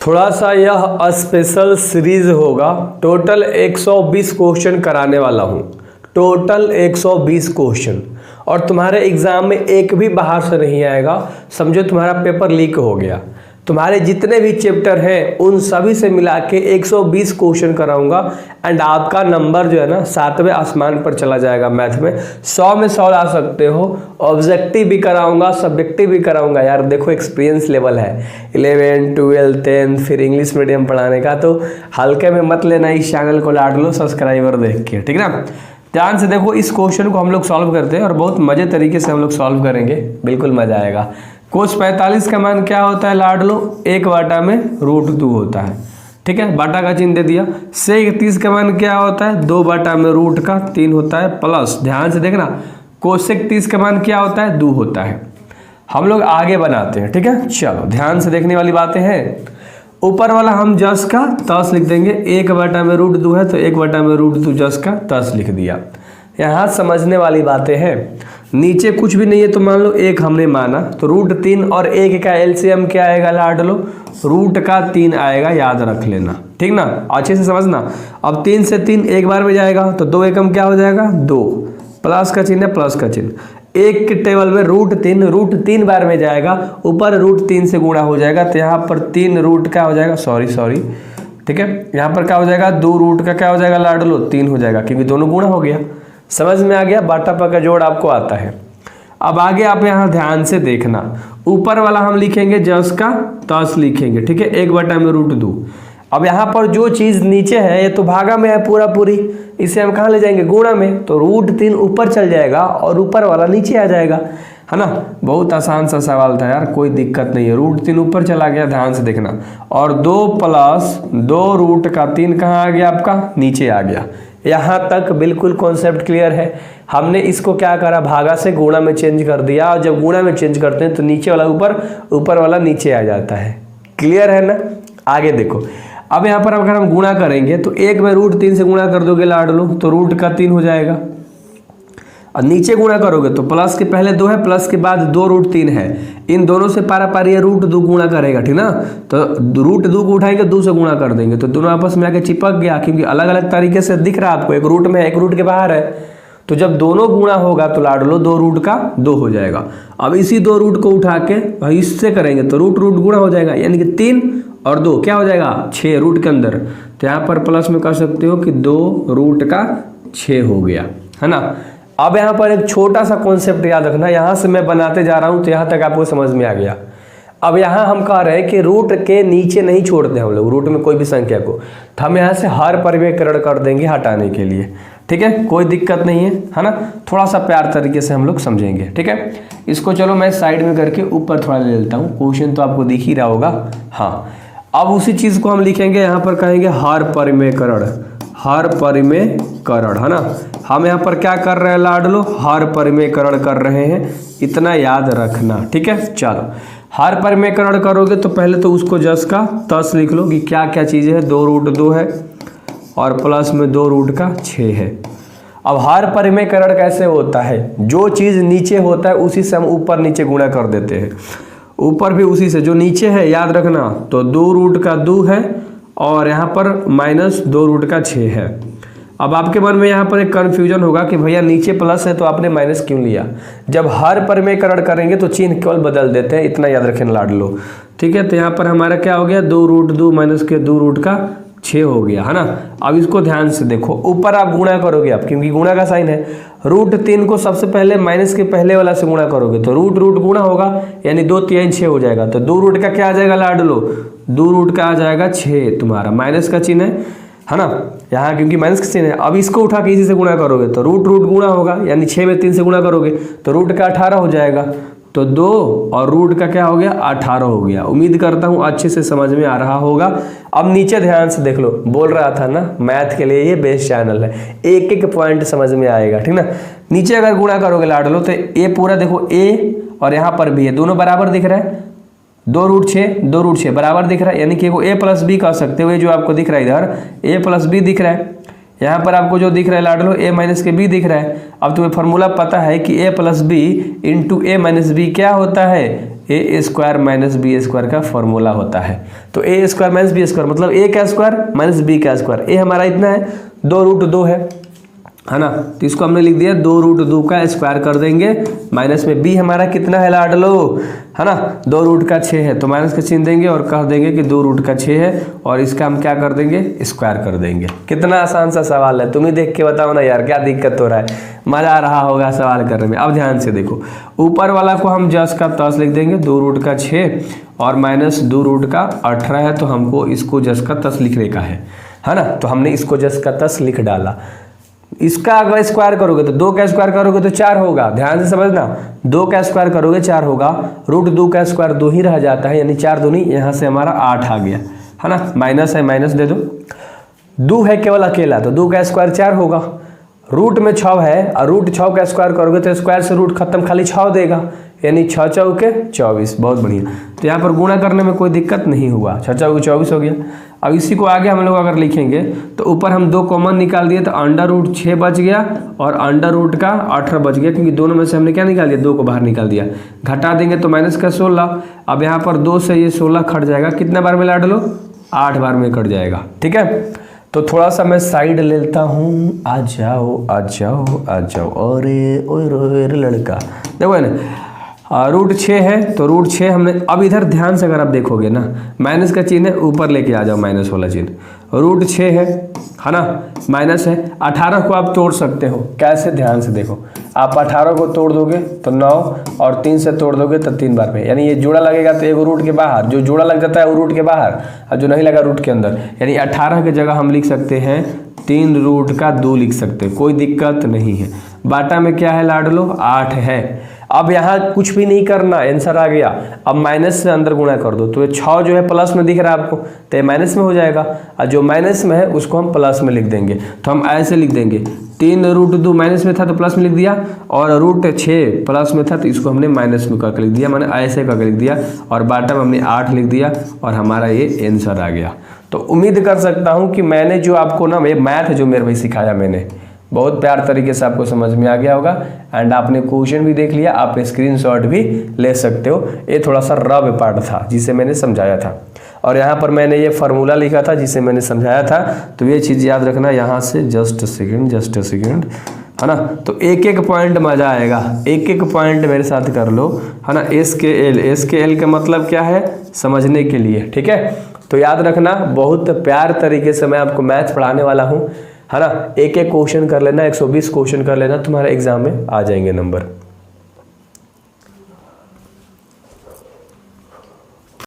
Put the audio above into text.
थोड़ा सा यह स्पेशल सीरीज होगा। टोटल 120 क्वेश्चन कराने वाला हूँ। टोटल 120 क्वेश्चन, और तुम्हारे एग्जाम में एक भी बाहर से नहीं आएगा। समझो तुम्हारा पेपर लीक हो गया। तुम्हारे जितने भी चैप्टर हैं उन सभी से मिला के 120 क्वेश्चन कराऊंगा। एंड आपका नंबर जो है ना 7वें आसमान पर चला जाएगा। मैथ में 100 में 100 ला सकते हो। ऑब्जेक्टिव भी कराऊंगा, सब्जेक्टिव भी कराऊंगा। यार देखो एक्सपीरियंस लेवल है 11, 12, 10, फिर इंग्लिश मीडियम पढ़ाने का, तो हल्के में मत लेना। इस चैनल को लाड लो सब्सक्राइबर देख के, ठीक ना। ध्यान से देखो, इस क्वेश्चन को हम लोग सॉल्व करते हैं और बहुत मजे तरीके से हम लोग सॉल्व करेंगे, बिल्कुल मजा आएगा। कोस 45 का मान क्या होता है लाड लो, 1/√2 होता है, ठीक है। बाटा का चिन्ह दे दिया। सेक 30 का मान क्या होता है, 2/√3 होता है, प्लस ध्यान से देखना कोसेक 30 का मान क्या होता है, 2 होता है। हम लोग आगे बनाते हैं, ठीक है। चलो ध्यान से देखने वाली बातें हैं। ऊपर वाला हम जस का तस लिख देंगे। 1/√2 है तो 1/√2 जस का तस लिख दिया। यहाँ समझने वाली बातें हैं। नीचे कुछ भी नहीं है तो मान लो 1 हमने माना, तो √3 और 1 का एलसीएम क्या आएगा लाड लो, √3 आएगा, याद रख लेना, ठीक ना, अच्छे से समझना। अब 3 से 3 एक बार में जाएगा तो 2 एकम क्या हो जाएगा, 2, प्लस का चिन्ह है, प्लस का चिन्ह। 1 के टेबल में √3 बार में जाएगा, ऊपर √3 से गुणा हो जाएगा, तो यहाँ पर 3 रूट क्या हो जाएगा, सॉरी, ठीक है। यहाँ पर क्या हो जाएगा, 2 रूट का क्या हो जाएगा लाड लो, 3 हो जाएगा, क्योंकि दोनों गुणा हो गया। समझ में आ गया, बाटा पा का जोड़ आपको आता है। अब आगे आप यहाँ ध्यान से देखना, ऊपर वाला हम लिखेंगे जस का तस लिखेंगे, ठीक है, 1/√2। अब यहाँ पर जो चीज़ नीचे है ये तो भागा में है पूरा पूरी, इसे हम कहाँ ले जाएंगे, गुणा में, तो √3 ऊपर चल जाएगा और ऊपर वाला नीचे आ जाएगा, है ना। बहुत आसान सा सवाल था यार, कोई दिक्कत नहीं है। √3 ऊपर चला गया, ध्यान से देखना, और 2 + 2√3 कहाँ आ गया आपका, नीचे आ गया। यहाँ तक बिल्कुल कॉन्सेप्ट क्लियर है। हमने इसको क्या करा, भागा से गुणा में चेंज कर दिया, और जब गुणा में चेंज करते हैं तो नीचे वाला ऊपर, ऊपर वाला नीचे आ जाता है। क्लियर है ना। आगे देखो, अब यहाँ पर अगर हम गुणा करेंगे तो 1 में √3 से गुणा कर दोगे लाड लो, तो √3 हो जाएगा। और नीचे गुणा करोगे तो प्लस के पहले 2 है, प्लस के बाद 2√3 है, इन दोनों से पारा पारी √2 गुणा करेगा, ठीक ना। तो √2 को उठाएंगे, 2 से गुणा कर देंगे, तो दोनों आपस में आके चिपक गया, क्योंकि अलग अलग तरीके से दिख रहा है आपको, एक रूट में है, एक रूट के बाहर है। तो जब दोनों गुणा होगा तो लाड लो 2 रूट का 2 हो जाएगा। अब इसी 2 रूट को उठा के इससे करेंगे तो रूट गुणा हो जाएगा, यानी कि 3 और 2 क्या हो जाएगा, 6 रूट के अंदर। तो यहाँ पर प्लस में कर सकते हो कि 2√6 हो गया, है ना। अब यहाँ पर एक छोटा सा कॉन्सेप्ट याद रखना, यहाँ से मैं बनाते जा रहा हूँ तो यहाँ तक आपको समझ में आ गया। अब यहाँ हम कह रहे हैं कि रूट के नीचे नहीं छोड़ते हम लोग, रूट में कोई भी संख्या को, तो हम यहाँ से हर परिमेयकरण कर देंगे हटाने के लिए, ठीक है, कोई दिक्कत नहीं है ना। थोड़ा सा प्यार तरीके से हम लोग समझेंगे, ठीक है। इसको चलो मैं साइड में करके ऊपर थोड़ा ले लेता हूँ, क्वेश्चन तो आपको दिख ही रहा होगा। हाँ, अब उसी चीज़ को हम लिखेंगे, यहाँ पर कहेंगे हर परिमेयकरण, है ना। हम यहाँ पर क्या कर रहे हैं लाड लो, हर परिमेयकरण कर रहे हैं, इतना याद रखना, ठीक है। चलो, हर परिमेयकरण करोगे तो पहले तो उसको जस का तस लिख लो कि क्या क्या चीज़ें है, 2√2 है और प्लस में 2√6 है। अब हर परिमेयकरण कैसे होता है, जो चीज़ नीचे होता है उसी से हम ऊपर नीचे गुणा कर देते हैं, ऊपर भी उसी से, जो नीचे है याद रखना, तो 2√2 है और यहाँ पर -2√6 है। अब आपके मन में यहाँ पर एक कन्फ्यूजन होगा कि भैया नीचे प्लस है तो आपने माइनस क्यों लिया। जब हर परिमेयकरण करेंगे तो चिन्ह केवल बदल देते हैं, इतना याद रखें लाड लो, ठीक है। तो यहाँ पर हमारा क्या हो गया, 2√2 माइनस के 2√6 हो गया, है ना। अब इसको ध्यान से देखो, ऊपर आप गुणा करोगे आप, क्योंकि गुणा का साइन है। √3 को सबसे पहले माइनस के पहले वाला से गुणा करोगे तो रूट गुणा होगा, यानी 2 3 6 हो जाएगा। तो 2 रूट का क्या आ जाएगा लाड लो, 2 रूट का आ जाएगा 6, तुम्हारा माइनस का चिन्ह है ना यहाँ, क्योंकि माइनस का चिन्ह है। अब इसको उठा के इसी से गुणा करोगे तो रूट गुणा होगा, यानी 6 में 3 से गुणा करोगे तो रूट का 18 हो जाएगा। तो 2 और रूट का क्या हो गया, 18 हो गया। उम्मीद करता हूँ अच्छे से समझ में आ रहा होगा। अब नीचे ध्यान से देख लो, बोल रहा था ना मैथ के लिए ये बेस्ट चैनल है, एक एक पॉइंट समझ में आएगा, ठीक ना। नीचे अगर गुणा करोगे लाड लो तो ए पूरा देखो, ए और यहाँ पर भी है, दोनों बराबर दिख रहा है, 2√6 बराबर दिख रहा है, यानी कि वो a + b कह सकते हो। ये जो आपको दिख रहा है इधर a + b दिख रहा है, यहाँ पर आपको जो दिख रहा है लाड लो a - के b दिख रहा है। अब तुम्हें फॉर्मूला पता है कि a + b × a - b क्या होता है, ए स्क्वायर माइनस बी स्क्वायर का फॉर्मूला होता है। तो ए स्क्वायर माइनस बी स्क्वायर मतलब ए का स्क्वायर माइनस बी का स्क्वायर। ए हमारा इतना है 2√2 है ना, तो इसको हमने लिख दिया 2√2 का स्क्वायर कर देंगे, माइनस में बी हमारा कितना है लाडलो, है ना 2√6 है, तो माइनस का चिन्ह देंगे और कह देंगे कि 2√6 है और इसका हम क्या कर देंगे स्क्वायर कर देंगे। कितना आसान सा सवाल है, तुम ही देख के बताओ ना यार क्या दिक्कत हो रहा है, मज़ा आ रहा होगा सवाल करने में। अब ध्यान से देखो, ऊपर वाला को हम जस का तस लिख देंगे 2√6 और माइनस 2√18 है, तो हमको इसको जस का तस लिखने का है ना, तो हमने इसको जस का तस लिख डाला। इसका अगर स्क्वायर करोगे तो 2 का स्क्वायर करोगे तो 4 होगा, ध्यान से समझना, 2 का स्क्वायर करोगे 4 होगा, √2 का स्क्वायर 2 ही रह जाता है, यानी 4 दूनी यहाँ से हमारा 8 आ गया, है ना, माइनस है माइनस दे दो, 2 है केवल अकेला तो 2 का स्क्वायर 4 होगा, रूट में 6 है और √6 का स्क्वायर करोगे तो स्क्वायर से रूट खत्म, खाली 6 देगा, यानी 6 चौके 24, बहुत बढ़िया। तो यहाँ पर गुणा करने में कोई दिक्कत नहीं हुआ, 6 चौके 24 हो गया। अब इसी को आगे हम लोग अगर लिखेंगे तो ऊपर हम 2 कॉमन निकाल दिए तो √6 बच गया और √18 बच गया, क्योंकि दोनों में से हमने क्या निकाल दिया, 2 को बाहर निकाल दिया, घटा देंगे तो माइनस का 16। अब यहाँ पर 2 से ये 16 कट जाएगा, कितना बार में लाड लो, 8 बार में कट जाएगा, ठीक है। तो थोड़ा सा मैं साइड लेता हूँ, आ जाओ आ जाओ आ जाओ, अरे ओए लड़का, देखो है ना, √6 है तो √6 हमने, अब इधर ध्यान से अगर आप देखोगे ना, माइनस का चिन्ह है, ऊपर लेके आ जाओ माइनस वाला चिन्ह, √6 है ना, माइनस है, 18 को आप तोड़ सकते हो, कैसे, ध्यान से देखो, आप 18 को तोड़ दोगे तो 9 और 3 से तोड़ दोगे तो 3 बार में, यानी ये जोड़ा लगेगा तो एगो रूट के बाहर, जो जोड़ा लग जाता है वो रूट के बाहर और जो नहीं लगा रूट के अंदर, यानी 18 की जगह हम लिख सकते हैं 3√2 लिख सकते हैं, कोई दिक्कत नहीं है। बाटा में क्या है लाडलो, 8 है। अब यहाँ कुछ भी नहीं करना, आंसर आ गया। अब माइनस से अंदर गुणा कर दो तो ये 6 जो है प्लस में दिख रहा है आपको, तो ये माइनस में हो जाएगा और जो माइनस में है उसको हम प्लस में लिख देंगे। तो हम ऐसे लिख देंगे 3√2 माइनस में था तो प्लस में लिख दिया, और √6 प्लस में था तो इसको हमने माइनस में करके लिख दिया, मैंने ऐसे करके लिख दिया, और बाटा में हमने 8 लिख दिया और हमारा ये आंसर आ गया। तो उम्मीद कर सकता हूँ कि मैंने जो आपको ना ये मैथ जो मेरे भाई सिखाया, मैंने बहुत प्यार तरीके से आपको समझ में आ गया होगा एंड आपने क्वेश्चन भी देख लिया, आप स्क्रीनशॉट भी ले सकते हो। ये थोड़ा सा रब पार्ट था जिसे मैंने समझाया था, और यहाँ पर मैंने ये फार्मूला लिखा था जिसे मैंने समझाया था। तो ये चीज़ याद रखना, यहाँ से जस्ट अ सेकेंड, है ना। तो एक एक पॉइंट मजा आएगा, एक एक पॉइंट मेरे साथ कर लो, है ना। एस के एल का मतलब क्या है समझने के लिए, ठीक है। तो याद रखना, बहुत प्यार तरीके से मैं आपको मैथ पढ़ाने वाला हूँ, है ना। एक एक क्वेश्चन कर लेना, 120 क्वेश्चन कर लेना, तुम्हारे एग्जाम में आ जाएंगे नंबर।